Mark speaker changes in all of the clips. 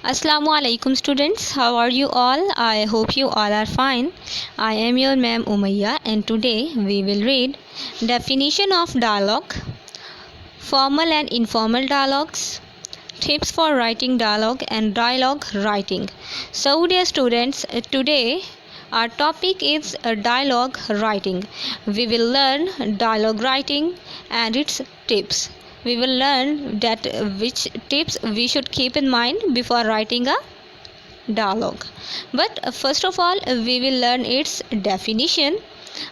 Speaker 1: Assalamu alaikum students, how are you all? I hope you all are fine. I am your ma'am Umayya and today we will read definition of dialogue, formal and informal dialogues, tips for writing dialogue and dialogue writing. So dear students, today our topic is dialogue writing. We will learn dialogue writing and its tips. We will learn that which tips we should keep in mind before writing a dialogue. But first of all, we will learn its definition.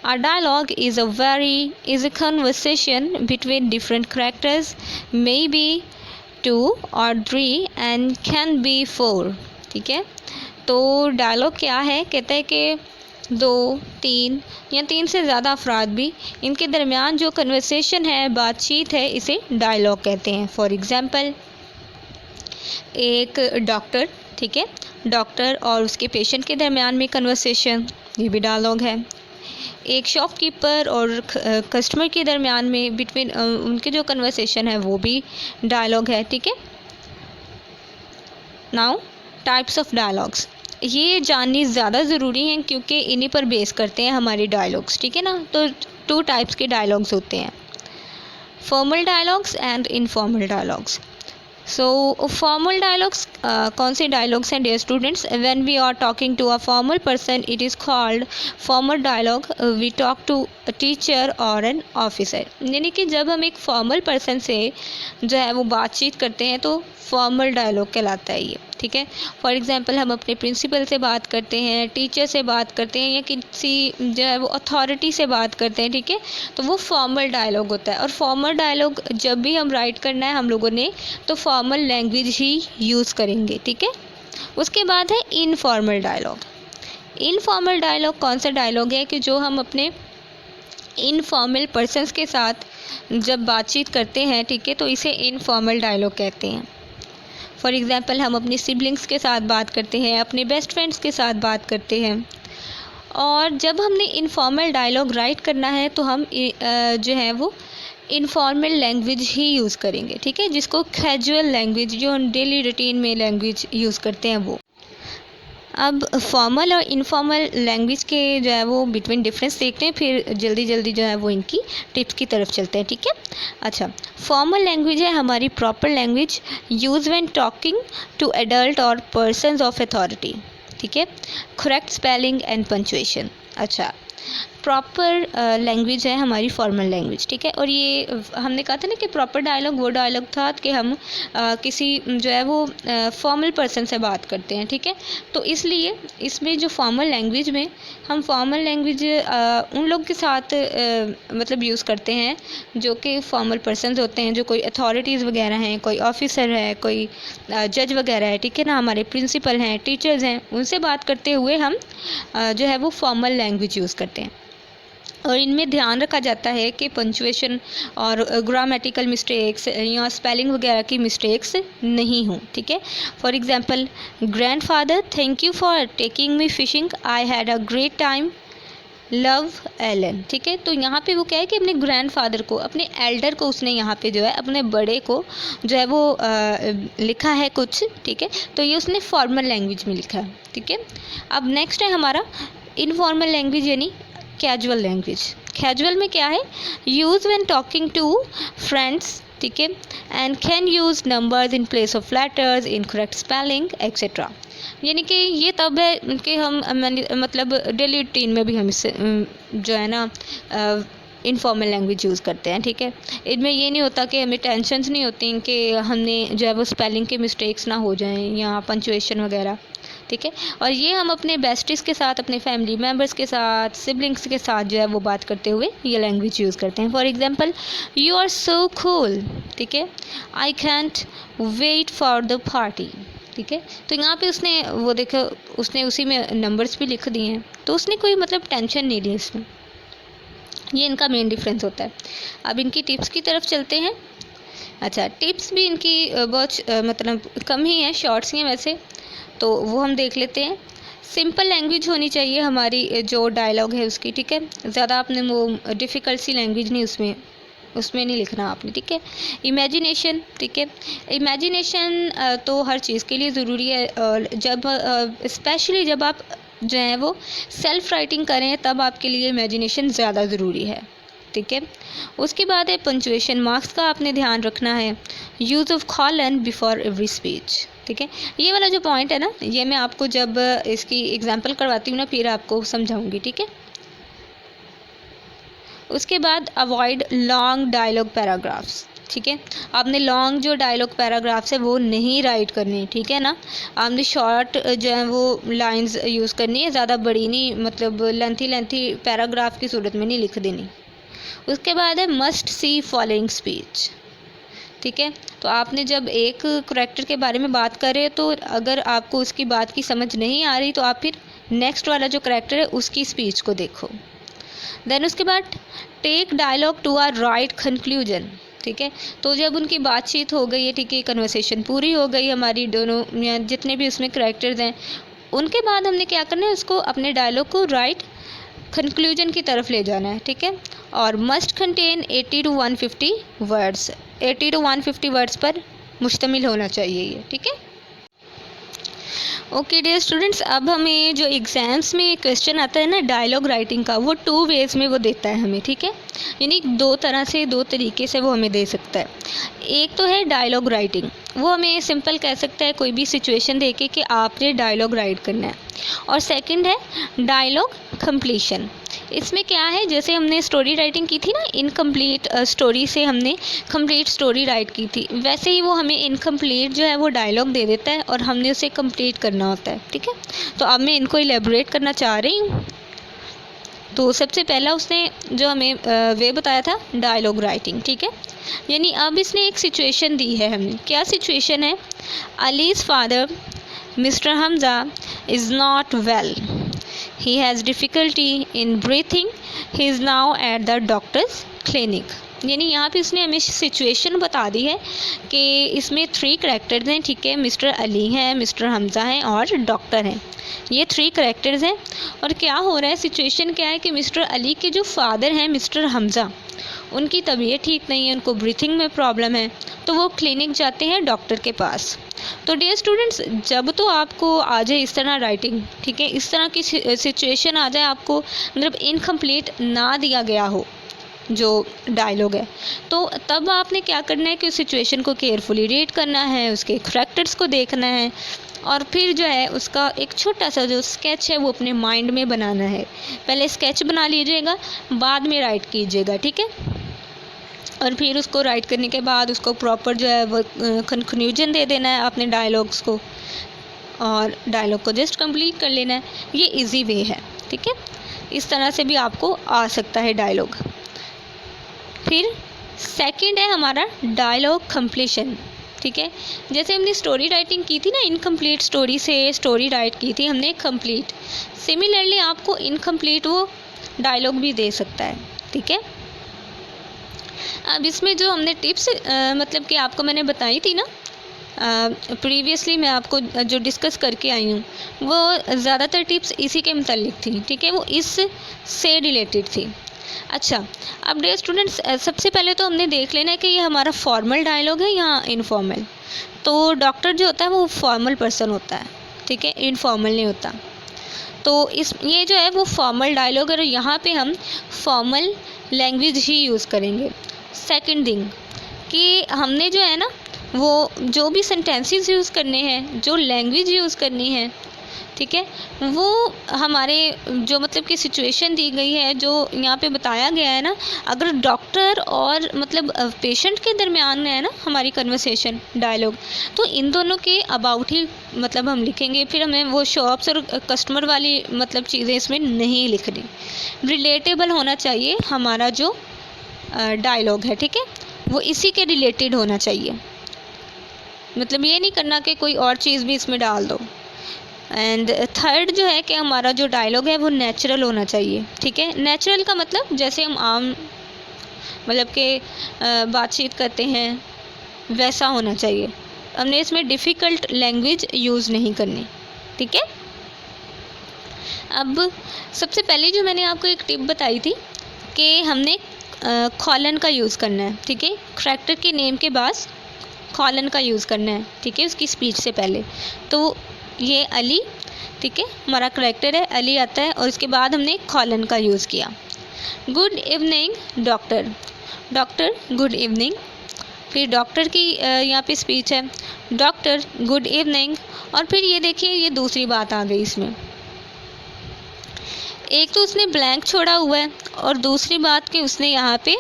Speaker 1: A dialogue is a conversation between different characters, maybe two or three and can be four. ठीक है, तो dialogue क्या है, कहते हैं कि दो, तीन या तीन से ज़्यादा अफराद भी इनके दरमियान जो कन्वर्सेशन है, बातचीत है, इसे डायलॉग कहते हैं. फॉर एग्ज़ाम्पल, एक डॉक्टर, ठीक है, डॉक्टर और उसके पेशेंट के दरमियान में कन्वर्सेशन, ये भी डायलॉग है. एक शॉपकीपर और कस्टमर के दरमियान में बिटवीन उनके जो कन्वर्सेशन है वो भी डायलॉग है. ठीक है, नाउ टाइप्स ऑफ डायलॉग्स, ये जाननी ज़्यादा ज़रूरी है क्योंकि इन्हीं पर बेस करते हैं हमारे डायलॉग्स. ठीक है ना, तो टू टाइप्स के डायलॉग्स होते हैं, formal dialogues and informal dialogues. So formal dialogues कौन से डायलॉग्स हैं dear students? When we are talking to a formal person it is called formal dialogue. We talk to a teacher और an officer, यानी कि जब हम एक formal person से जो है वो बातचीत करते हैं तो फॉर्मल डायलॉग कहलाता है ये. ठीक है, फॉर एग्ज़ाम्पल हम अपने प्रिंसिपल से बात करते हैं, टीचर से बात करते हैं या किसी जो है वो अथॉरिटी से बात करते हैं. ठीक है, तो वो फॉर्मल डायलॉग होता है. और फॉर्मल डायलॉग जब भी हम राइट करना है हम लोगों ने तो फॉर्मल लैंग्वेज ही यूज़ करेंगे. ठीक है, उसके बाद है इनफॉर्मल डायलॉग. इनफॉर्मल डायलॉग कौन सा डायलॉग है कि जो हम अपने इनफॉर्मल पर्सन्स के साथ जब बातचीत करते हैं, ठीक है, तो इसे इनफॉर्मल डायलॉग कहते हैं. फॉर एग्ज़ाम्पल, हम अपनी सिबलिंग्स के साथ बात करते हैं, अपने बेस्ट फ्रेंड्स के साथ बात करते हैं. और जब हमने इनफॉर्मल डायलॉग राइट करना है तो हम जो है वो इनफॉर्मल लैंग्वेज ही यूज़ करेंगे. ठीक है, जिसको कैजुअल लैंग्वेज, जो हम डेली रूटीन में लैंग्वेज यूज़ करते हैं वो. अब फॉर्मल और इनफॉर्मल लैंग्वेज के जो है वो बिटवीन डिफरेंस देखते हैं, फिर जल्दी जल्दी जो है वो इनकी टिप्स की तरफ चलते हैं. ठीक है, अच्छा, फॉर्मल लैंग्वेज है हमारी proper language use when talking to adult और पर्सन्स ऑफ अथॉरिटी. ठीक है, करेक्ट स्पेलिंग एंड पंचुएशन. अच्छा, प्रॉपर लैंग्वेज है हमारी फॉर्मल लैंग्वेज. ठीक है, और ये हमने कहा था ना कि प्रॉपर डायलॉग वो डायलॉग था कि हम किसी जो है वो फॉर्मल पर्सन से बात करते हैं. ठीक है, तो इसलिए इसमें जो फॉर्मल लैंग्वेज में हम फॉर्मल लैंग्वेज उन लोग के साथ मतलब यूज़ करते हैं जो कि फॉर्मल पर्सनस होते हैं, जो कोई अथॉरिटीज़ वगैरह हैं, कोई ऑफिसर है, कोई जज वगैरह है. ठीक है ना, हमारे प्रिंसिपल हैं, टीचर्स हैं, उनसे बात करते हुए हम जो है वो फॉर्मल लैंग्वेज यूज़ करते हैं. और इनमें ध्यान रखा जाता है कि पंचुएशन और ग्रामेटिकल मिस्टेक्स या स्पेलिंग वगैरह की मिस्टेक्स नहीं हों. ठीक है, for example, grandfather thank you for taking me fishing, I had a great time, love Alan. ठीक है, तो यहाँ पे वो क्या है कि अपने ग्रैंडफादर को, अपने एल्डर को उसने यहाँ पे जो है अपने बड़े को जो है वो लिखा है कुछ. ठीक है, तो ये उसने फॉर्मल लैंग्वेज में लिखा है. ठीक है, अब नेक्स्ट है हमारा इनफॉर्मल लैंग्वेज यानी कैजुअल लैंग्वेज. कैजुअल में क्या है, use when talking to friends. ठीक है, and can use numbers in place of letters, incorrect spelling etcetera. यानी कि ये तब है कि हम मतलब डेली रूटीन में भी हम इससे जो है ना इनफॉर्मल लैंग्वेज यूज़ करते हैं. ठीक है, इनमें ये नहीं होता कि हमें टेंशन्स नहीं होती कि हमने जो है वो स्पेलिंग के मिस्टेक्स ना हो जाएं या पंचुएशन वगैरह. ठीक है, और ये हम अपने बेस्टीज के साथ, अपने फैमिली मेम्बर्स के साथ, सिबलिंग्स के साथ जो है वो बात करते हुए ये लैंग्वेज यूज़ करते हैं. For example, you are so cool. ठीक है, I can't wait for the party. ठीक है, तो यहाँ पे उसने वो देखो, उसने उसी में नंबर्स भी लिख दिए हैं, तो उसने कोई मतलब टेंशन नहीं ली इसमें. ये इनका मेन डिफरेंस होता है. अब इनकी टिप्स की तरफ चलते हैं. अच्छा, टिप्स भी इनकी बहुत मतलब कम ही हैं, शॉर्ट्स ही हैं वैसे, तो वो हम देख लेते हैं. सिंपल लैंग्वेज होनी चाहिए हमारी जो डायलॉग है उसकी. ठीक है, ज़्यादा आपने वो डिफ़िकल्ट सी लैंग्वेज नहीं उसमें उसमें नहीं लिखना आपने, ठीक है। इमेजिनेशन, ठीक है, इमेजिनेशन तो हर चीज़ के लिए ज़रूरी है, और जब स्पेशली जब आप जो है वो सेल्फ राइटिंग करें तब आपके लिए इमेजिनेशन ज़्यादा ज़रूरी है, ठीक है। उसके बाद है पंक्चुएशन मार्क्स का आपने ध्यान रखना है। Use of colon before every speech, ठीक है। ये वाला जो पॉइंट है ना, ये मैं आपको जब इसकी एग्जांपल करवाती हूँ ना फिर आपको समझाऊंगी, ठीक है। उसके बाद अवॉइड लॉन्ग डायलॉग पैराग्राफ्स, ठीक है। आपने लॉन्ग जो डायलॉग पैराग्राफ्स है वो नहीं राइट करनी, ठीक है ना। आपने शॉर्ट जो है वो लाइंस यूज़ करनी है, ज़्यादा बड़ी नहीं, मतलब लेंथी पैराग्राफ की सूरत में नहीं लिख देनी। उसके बाद है मस्ट सी फॉलोइंग स्पीच, ठीक है। तो आपने जब एक करैक्टर के बारे में बात कर रहे हो तो अगर आपको उसकी बात की समझ नहीं आ रही तो आप फिर नेक्स्ट वाला जो करैक्टर है उसकी स्पीच को देखो। देन उसके बाद take dialogue to our right conclusion, ठीक है। तो जब उनकी बातचीत हो गई है, ठीक है, कन्वर्सेशन पूरी हो गई हमारी दोनों जितने भी उसमें करैक्टर्स हैं, उनके बाद हमने क्या करना है, उसको अपने डायलॉग को राइट कंक्लूजन की तरफ ले जाना है, ठीक है। और must contain 80 to 150 words, 80 to 150 words पर मुश्तमिल होना चाहिए ये, ठीक है। ओके डियर स्टूडेंट्स, अब हमें जो एग्ज़ाम्स में क्वेश्चन आता है ना डायलॉग राइटिंग का, वो 2 वेज़ में वो देता है हमें, ठीक है। यानी 2 तरह से 2 तरीके से वो हमें दे सकता है। एक तो है डायलॉग राइटिंग, वो हमें सिंपल कह सकता है कोई भी सिचुएशन देके कि आपने डायलॉग राइट करना है। और सेकंड है डायलॉग कंप्लीशन। इसमें क्या है, जैसे हमने स्टोरी राइटिंग की थी ना, इनकम्प्लीट स्टोरी से हमने कंप्लीट स्टोरी राइट की थी, वैसे ही वो हमें इनकम्प्लीट जो है वो डायलॉग दे देता है और हमने उसे कंप्लीट करना होता है, ठीक है। तो अब मैं इनको इलेबोरेट करना चाह रही हूँ। तो सबसे पहला उसने जो हमें वे बताया था डायलॉग राइटिंग, ठीक है। यानी अब इसने एक सिचुएशन दी है हमें, क्या सिचुएशन है, Ali's father mister Hamza is not well, he has difficulty in breathing, he is now at the doctor's clinic। यानी यहाँ पे उसने हमें सिचुएशन बता दी है कि इसमें 3 करैक्टर्स हैं, ठीक है। मिस्टर अली हैं, मिस्टर हमज़ा हैं और डॉक्टर हैं, ये 3 करैक्टर्स हैं। और क्या हो रहा है, सिचुएशन क्या है कि मिस्टर अली के जो फादर हैं मिस्टर हमज़ा, उनकी तबीयत ठीक नहीं है, उनको ब्रीथिंग में प्रॉब्लम है, तो वो क्लिनिक जाते हैं डॉक्टर के पास। तो डियर स्टूडेंट्स, जब तो आपको आ जाए इस तरह राइटिंग, ठीक है, इस तरह की सिचुएशन आ जाए, आपको मतलब इनकम्प्लीट ना दिया गया हो जो डायलॉग है, तो तब आपने क्या करना है कि उस सिचुएशन को केयरफुली रीड करना है, उसके करैक्टर्स को देखना है और फिर जो है उसका एक छोटा सा जो स्केच है वो अपने माइंड में बनाना है। पहले स्केच बना लीजिएगा, बाद में राइट कीजिएगा, ठीक है। और फिर उसको राइट करने के बाद उसको प्रॉपर जो है वो कंक्लूजन दे देना है अपने डायलॉग्स को, और डायलॉग को जस्ट कंप्लीट कर लेना है। ये इजी वे है, ठीक है। इस तरह से भी आपको आ सकता है डायलॉग। फिर सेकंड है हमारा डायलॉग कंप्लीशन, ठीक है। जैसे हमने स्टोरी राइटिंग की थी ना, इनकम्प्लीट स्टोरी से स्टोरी राइट की थी हमने कंप्लीट, सिमिलरली आपको इनकम्प्लीट वो डायलॉग भी दे सकता है, ठीक है। अब इसमें जो हमने टिप्स मतलब कि आपको मैंने बताई थी ना प्रीवियसली, मैं आपको जो डिस्कस करके आई हूँ वो ज़्यादातर टिप्स इसी के मुतालिक थी, ठीक है, वो इस से रिलेटेड थी। अच्छा, अब डियर स्टूडेंट्स, सबसे पहले तो हमने देख लेना है कि ये हमारा फॉर्मल डायलॉग है या इनफॉर्मल। तो डॉक्टर जो होता है वो फॉर्मल पर्सन होता है, ठीक है, इनफॉर्मल नहीं होता। तो ये जो है वो फॉर्मल डायलॉग है और यहाँ पे हम फॉर्मल लैंग्वेज ही यूज़ करेंगे। सेकंड थिंग कि हमने जो है ना वो जो भी सेंटेंसेस यूज़ करने हैं, जो लैंग्वेज यूज़ करनी है, ठीक है, वो हमारे जो मतलब कि सिचुएशन दी गई है, जो यहाँ पे बताया गया है ना, अगर डॉक्टर और मतलब पेशेंट के दरमियान है ना हमारी कन्वर्सेशन डायलॉग, तो इन दोनों के अबाउट ही मतलब हम लिखेंगे। फिर हमें वो शॉप्स और कस्टमर वाली मतलब चीज़ें इसमें नहीं लिखनी। रिलेटेबल होना चाहिए हमारा जो डायलॉग है, ठीक है, वो इसी के रिलेटेड होना चाहिए। मतलब ये नहीं करना कि कोई और चीज़ भी इसमें डाल दो। एंड थर्ड जो है कि हमारा जो डायलॉग है वो नेचुरल होना चाहिए, ठीक है। नेचुरल का मतलब जैसे हम आम मतलब कि बातचीत करते हैं वैसा होना चाहिए। हमने इसमें डिफ़िकल्ट लैंग्वेज यूज़ नहीं करनी, ठीक है। अब सबसे पहले जो मैंने आपको एक टिप बताई थी कि हमने कॉलन का यूज़ करना है, ठीक है। करैक्टर के नेम के बाद कॉलन का यूज़ करना है, ठीक है, उसकी स्पीच से पहले। तो ये अली, ठीक है, हमारा करैक्टर है, अली आता है और उसके बाद हमने कॉलन का यूज़ किया। Good evening doctor, doctor good evening. फिर डॉक्टर की यहाँ पे स्पीच है, डॉक्टर गुड इवनिंग। और फिर ये देखिए ये दूसरी बात आ गई इसमें, एक तो उसने ब्लैंक छोड़ा हुआ है और दूसरी बात कि उसने यहाँ पे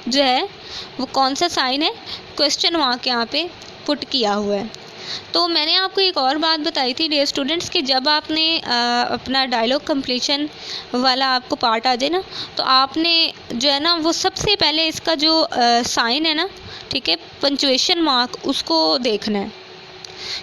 Speaker 1: जो है वो कौन सा साइन है, क्वेश्चन मार्क यहाँ पे पुट किया हुआ है। तो मैंने आपको एक और बात बताई थी डियर स्टूडेंट्स कि जब आपने अपना डायलॉग कंप्लीशन वाला आपको पार्ट आ जाए ना, तो आपने जो है ना वो सबसे पहले इसका जो साइन है ना, ठीक है, पंचुएशन मार्क, उसको देखना है।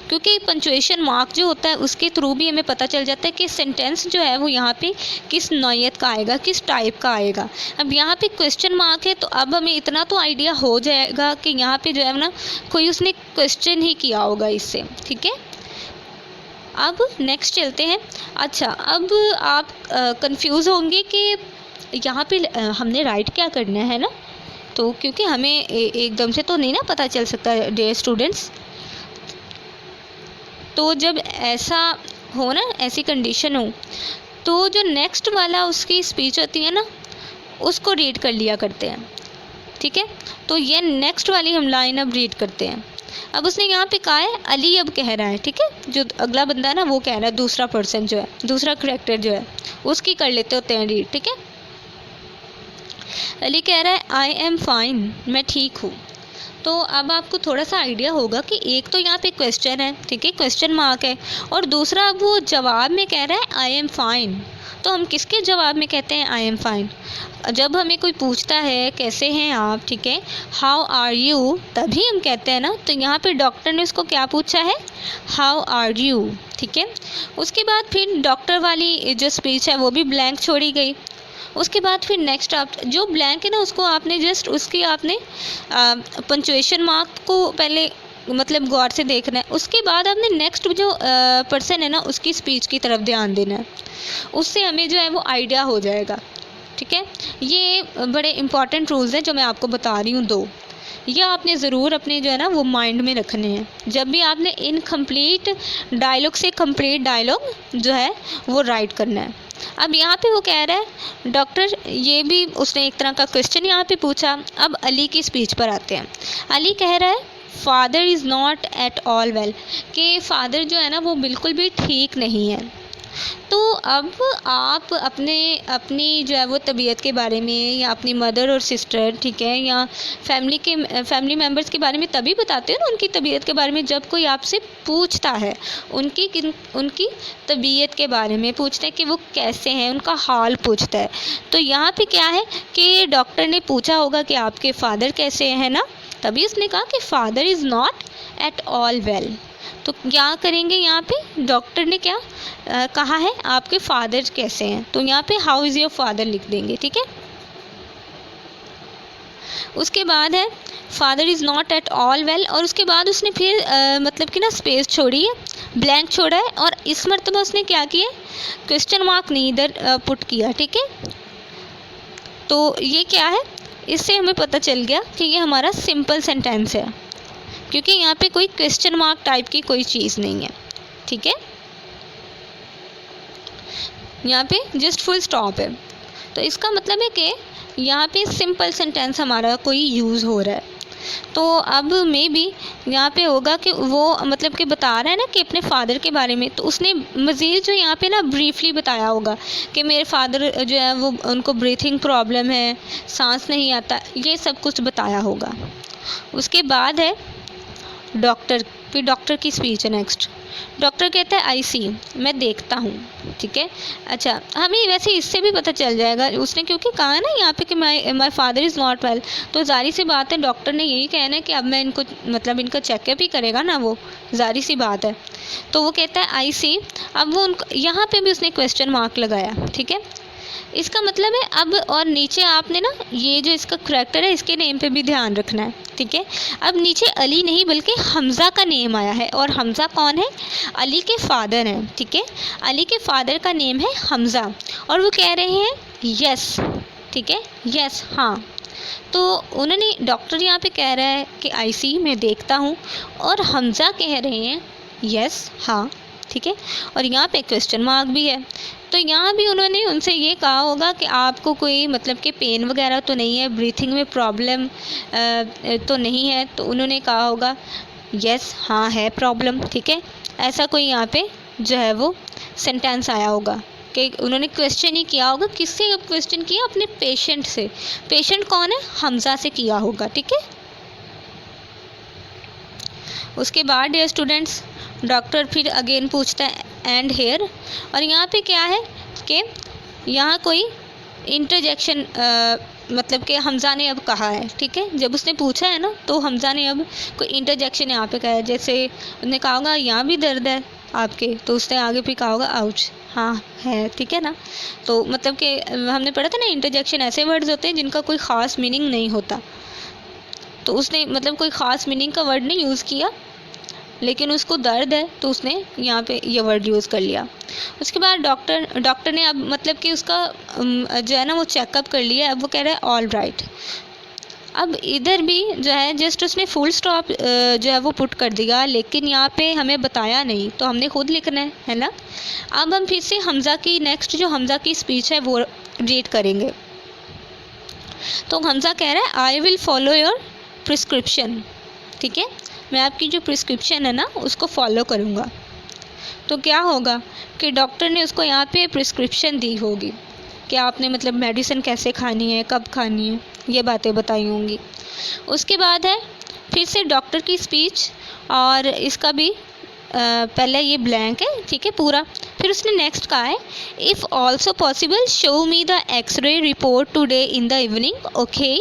Speaker 1: क्योंकि पंचुएशन मार्क जो होता है उसके थ्रू भी हमें पता चल जाता है कि सेंटेंस जो है वो यहाँ पे किस नौइयत का आएगा, किस टाइप का आएगा। अब यहाँ पे क्वेश्चन मार्क है तो अब हमें इतना तो आइडिया हो जाएगा कि यहाँ पे जो है ना कोई उसने क्वेश्चन ही किया होगा इससे, ठीक है। अब नेक्स्ट चलते हैं। अच्छा, अब आप कंफ्यूज होंगे कि यहाँ पे हमने राइट क्या करना है ना, तो क्योंकि हमें एकदम से तो नहीं ना पता चल सकता डियर स्टूडेंट्स। तो जब ऐसा हो ना, ऐसी कंडीशन हो, तो जो नेक्स्ट वाला उसकी स्पीच होती है ना उसको रीड कर लिया करते हैं, ठीक है। तो ये नेक्स्ट वाली हम लाइन अब रीड करते हैं। अब उसने यहाँ पे कहा है अली अब कह रहा है, ठीक है, जो अगला बंदा है ना वो कह रहा है, दूसरा पर्सन जो है, दूसरा करैक्टर जो है उसकी कर लेते होते हैं रीड, ठीक है। अली कह रहा है आई एम फाइन, मैं ठीक हूँ। तो अब आपको थोड़ा सा आइडिया होगा कि एक तो यहाँ पे क्वेश्चन है, ठीक है, क्वेश्चन मार्क है, और दूसरा अब वो जवाब में कह रहा है आई एम फाइन। तो हम किसके जवाब में कहते हैं आई एम फाइन? जब हमें कोई पूछता है कैसे हैं आप, ठीक है, हाउ आर यू, तभी हम कहते हैं ना। तो यहाँ पे डॉक्टर ने उसको क्या पूछा है, हाउ आर यू, ठीक है। उसके बाद फिर डॉक्टर वाली जो स्पीच है वो भी ब्लैंक छोड़ी गई। उसके बाद फिर नेक्स्ट आप जो ब्लैंक है ना उसको आपने जस्ट उसकी आपने पंचुएशन मार्क को पहले मतलब गौर से देखना है। उसके बाद आपने नेक्स्ट जो पर्सन है ना उसकी स्पीच की तरफ ध्यान देना है, उससे हमें जो है वो आइडिया हो जाएगा, ठीक है। ये बड़े इंपॉर्टेंट रूल्स हैं जो मैं आपको बता रही हूँ दो, ये आपने ज़रूर अपने जो है ना वो माइंड में रखने हैं जब भी आपने इनकम्प्लीट डायलॉग से कंप्लीट डायलॉग जो है वो राइट करना है। अब यहाँ पे वो कह रहा है डॉक्टर, ये भी उसने एक तरह का क्वेश्चन यहाँ पे पूछा। अब अली की स्पीच पर आते हैं। अली कह रहा है father is not at all well, कि फादर जो है ना वो बिल्कुल भी ठीक नहीं है। तो अब आप अपनी जो है वो तबीयत के बारे में या अपनी मदर और सिस्टर, ठीक है, या फैमिली मेम्बर्स के बारे में तभी बताते हो ना उनकी तबीयत के बारे में जब कोई आपसे पूछता है उनकी तबीयत के बारे में, पूछता है कि वो कैसे हैं, उनका हाल पूछता है। तो यहाँ पे क्या है कि डॉक्टर ने पूछा होगा कि आपके फादर कैसे हैं ना, तभी उसने कहा कि father is not at all well. तो क्या करेंगे यहाँ पे डॉक्टर ने क्या कहा है, आपके फादर कैसे हैं, तो यहाँ पे हाउ इज़ योर फादर लिख देंगे, ठीक है। उसके बाद है father is not at all well, और उसके बाद उसने फिर मतलब कि ना स्पेस छोड़ी है, ब्लैंक छोड़ा है, और इस मरतबा उसने क्या किया, क्वेश्चन मार्क नहीं इधर पुट किया, ठीक है। तो ये क्या है, इससे हमें पता चल गया कि ये हमारा सिंपल सेंटेंस है, क्योंकि यहाँ पे कोई क्वेश्चन मार्क टाइप की कोई चीज़ नहीं है, ठीक है। यहाँ पे जस्ट फुल स्टॉप है। तो इसका मतलब है कि यहाँ पे सिंपल सेंटेंस हमारा कोई यूज़ हो रहा है। तो अब मे बी यहाँ पे होगा कि वो मतलब कि बता रहा है ना कि अपने फादर के बारे में, तो उसने मज़ीद जो यहाँ पे ना ब्रीफली बताया होगा कि मेरे फादर जो है वो उनको ब्रीथिंग प्रॉब्लम है, सांस नहीं आता, ये सब कुछ बताया होगा। उसके बाद है डॉक्टर, फिर डॉक्टर की स्पीच है नेक्स्ट। डॉक्टर कहता है आई सी, मैं देखता हूँ, ठीक है। अच्छा, हमें वैसे इससे भी पता चल जाएगा, उसने क्योंकि कहा है ना यहाँ पे कि my father is not well, तो जारी सी बात है डॉक्टर ने यही कहना है कि अब मैं इनको मतलब इनका चेकअप ही करेगा ना, वो जारी सी बात है। तो वो कहता है आई सी। अब वो उनको यहाँ पे भी उसने क्वेश्चन मार्क लगाया, ठीक है। इसका मतलब है अब, और नीचे आपने ना ये जो इसका करैक्टर है इसके नेम पे भी ध्यान रखना है, ठीक है। अब नीचे अली नहीं बल्कि हमज़ा का नेम आया है, और हमज़ा कौन है, अली के फादर हैं, ठीक है। अली के फादर का नेम है हमज़ा, और वो कह रहे हैं यस, ठीक है, यस, हाँ। तो उन्होंने डॉक्टर यहाँ पे कह रहा है कि आई सी, मैं देखता हूँ, और हमज़ा कह रहे हैं यस, हाँ, ठीक है, और यहाँ पे क्वेश्चन मार्क भी है। तो यहाँ भी उन्होंने उनसे ये कहा होगा कि आपको कोई मतलब कि पेन वगैरह तो नहीं है, ब्रीथिंग में प्रॉब्लम तो नहीं है, तो उन्होंने कहा होगा यस, हाँ है प्रॉब्लम, ठीक है। ऐसा कोई यहाँ पे जो है वो सेंटेंस आया होगा कि उन्होंने क्वेश्चन ही किया होगा। किससे क्वेश्चन किया? अपने पेशेंट से। पेशेंट कौन है? हमज़ा से किया होगा, ठीक है। उसके बाद डियर स्टूडेंट्स, डॉक्टर फिर अगेन पूछता है एंड हेयर, और यहाँ पे क्या है कि यहाँ कोई इंटरजेक्शन मतलब कि हमज़ा ने अब कहा है, ठीक है। जब उसने पूछा है ना, तो हमज़ा ने अब कोई इंटरजेक्शन यहाँ पे कहा है। जैसे उसने कहा होगा यहाँ भी दर्द है आपके, तो उसने आगे भी कहा होगा आउच, हाँ है, ठीक है ना। तो मतलब कि हमने पढ़ा था ना, इंटरजेक्शन ऐसे वर्ड्स होते हैं जिनका कोई ख़ास मीनिंग नहीं होता। तो उसने मतलब कोई ख़ास मीनिंग का वर्ड नहीं यूज़ किया, लेकिन उसको दर्द है तो उसने यहाँ पे ये वर्ड यूज़ कर लिया। उसके बाद डॉक्टर ने अब मतलब कि उसका जो है ना वो चेकअप कर लिया। अब वो कह रहा है ऑल राइट। अब इधर भी जो है जस्ट उसने फुल स्टॉप जो है वो पुट कर दिया, लेकिन यहाँ पे हमें बताया नहीं, तो हमने खुद लिखना है ना। अब हम फिर से हमज़ा की नेक्स्ट जो हमज़ा की स्पीच है वो रीड करेंगे। तो हमज़ा कह रहा है I will follow your prescription, ठीक है, मैं आपकी जो प्रिस्क्रिप्शन है ना उसको फॉलो करूँगा। तो क्या होगा कि डॉक्टर ने उसको यहाँ पे प्रिस्क्रिप्शन दी होगी कि आपने मतलब मेडिसिन कैसे खानी है, कब खानी है, ये बातें बताई होंगी। उसके बाद है फिर से डॉक्टर की स्पीच, और इसका भी पहले ये ब्लैंक है, ठीक है, पूरा। फिर उसने नेक्स्ट कहा है if also possible show me the x ray report today in the evening, okay.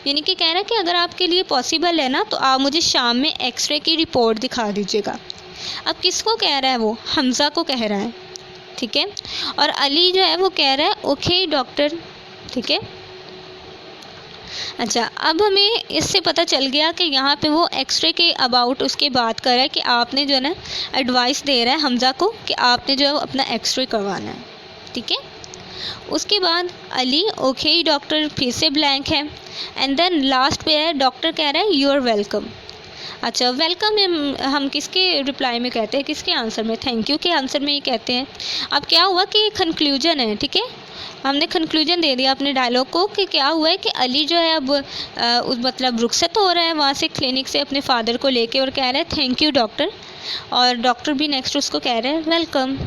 Speaker 1: यानी कि कह रहा है कि अगर आपके लिए पॉसिबल है ना, तो आप मुझे शाम में एक्सरे की रिपोर्ट दिखा दीजिएगा। अब किसको कह रहा है? वो हमज़ा को कह रहा है, ठीक है। और अली जो है वो कह रहा है ओके डॉक्टर, ठीक है। अच्छा, अब हमें इससे पता चल गया कि यहाँ पे वो एक्सरे के अबाउट उसके बात कर रहा है कि आपने जो है ना एडवाइस दे रहा है हमज़ा को कि आपने जो है अपना एक्सरे करवाना है, ठीक है। उसके बाद अली ओके डॉक्टर, फिर से ब्लैंक है। एंड देन लास्ट पे है डॉक्टर कह रहा है यू आर वेलकम। अच्छा, वेलकम हम किसके रिप्लाई में कहते हैं, किसके आंसर में? थैंक यू के आंसर में ही कहते हैं। अब क्या हुआ कि कंक्लूजन है, ठीक है, हमने कंक्लूजन दे दिया अपने डायलॉग को कि क्या हुआ है कि अली जो है अब मतलब रुखसत हो रहा है वहाँ से क्लिनिक से अपने फादर को लेके, और कह रहा है थैंक यू डॉक्टर, और डॉक्टर भी नेक्स्ट उसको कह रहे हैं welcome.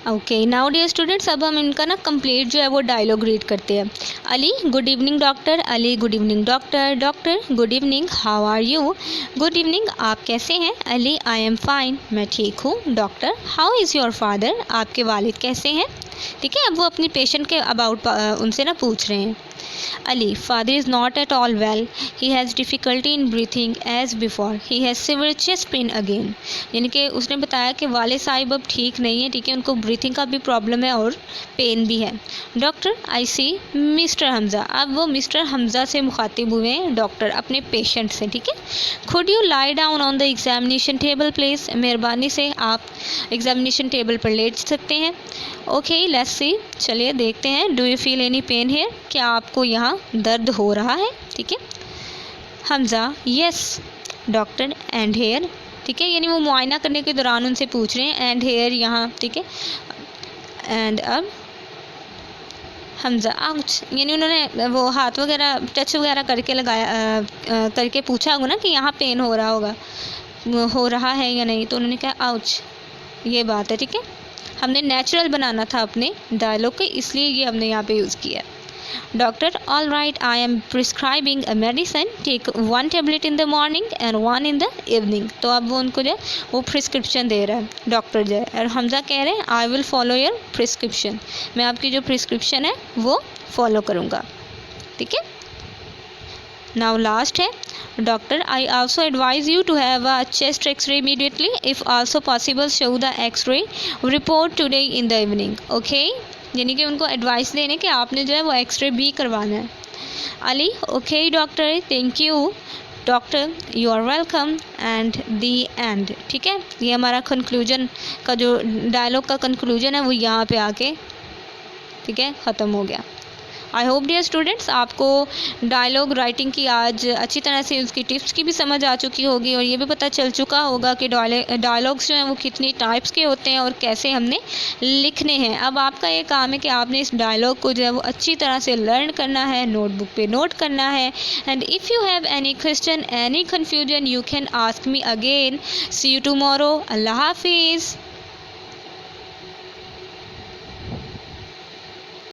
Speaker 1: Okay, now dear students, अब हम इनका ना कंप्लीट जो है वो डायलॉग रीड करते हैं। Ali good evening doctor, Ali good evening doctor, doctor good evening how are you, good evening आप कैसे हैं, अली आई एम फाइन मैं ठीक हूँ, doctor how is your father आपके वालिद कैसे हैं, ठीक है। अब वो अपनी पेशेंट के अबाउट उनसे ना पूछ रहे हैं। Ali father is not at all well, he has difficulty in breathing as before, he has severe chest pain again. यानी कि उसने बताया कि वाले साहिब अब ठीक नहीं है, ठीक है, उनको ब्रीथिंग का भी प्रॉब्लम है और पेन भी है। Doctor I see mister Hamza, अब वो मिस्टर हमज़ा से मुखातिब हुए हैं डॉक्टर अपने पेशेंट से, ठीक है। खुड you lie down on the examination table please, मेहरबानी से आप एग्जामिनेशन टेबल पर लेट सकते हैं। ओके लेट्स सी, चलिए देखते हैं। Do you feel any pain here, क्या आपको यहाँ दर्द हो रहा है, ठीक है। Hamza yes doctor and here, ठीक है, यानी वो मुआयना करने के दौरान उनसे पूछ रहे हैं एंड हेयर यहाँ, ठीक है। एंड अब हमज़ा आउच, यानी उन्होंने वो हाथ वगैरह टच वगैरह करके लगाया करके पूछा होगा ना कि यहाँ पेन हो रहा है या नहीं, तो उन्होंने कहा आउच, ये बात है, ठीक है। हमने नेचुरल बनाना था अपने डायलॉग के, इसलिए ये हमने यहाँ पे यूज़ किया। Doctor all right I am prescribing a medicine, take 1 tablet in the morning and 1 in the evening. तो अब वो उनको जो वो प्रिस्क्रिप्शन दे रहा है डॉक्टर जो है, और हमज़ा कह रहे हैं I will follow your prescription, मैं आपकी जो प्रिस्क्रिप्शन है वो फॉलो करूँगा, ठीक है। नाउ लास्ट है doctor I also advise you to have a chest x ray immediately, if also possible show the x ray report today in the evening, okay. यानी कि उनको एडवाइस देने कि आपने जो है वो एक्सरे भी करवाना है। Ali okay doctor thank you doctor you are welcome and the end, ठीक है। ये हमारा कंक्लूजन का जो डायलॉग का कंक्लूजन है वो यहाँ पे आके, ठीक है, ख़त्म हो गया। आई होप डियर स्टूडेंट्स आपको डायलॉग राइटिंग की आज अच्छी तरह से उसकी टिप्स की भी समझ आ चुकी होगी और ये भी पता चल चुका होगा कि डायलॉग्स जो हैं वो कितनी टाइप्स के होते हैं और कैसे हमने लिखने हैं। अब आपका ये काम है कि आपने इस डायलॉग को जो है वो अच्छी तरह से लर्न करना है, नोटबुक पे नोट करना है। And if you have any question, any confusion, you can ask me again. See you tomorrow. अल्लाह हाफिज़।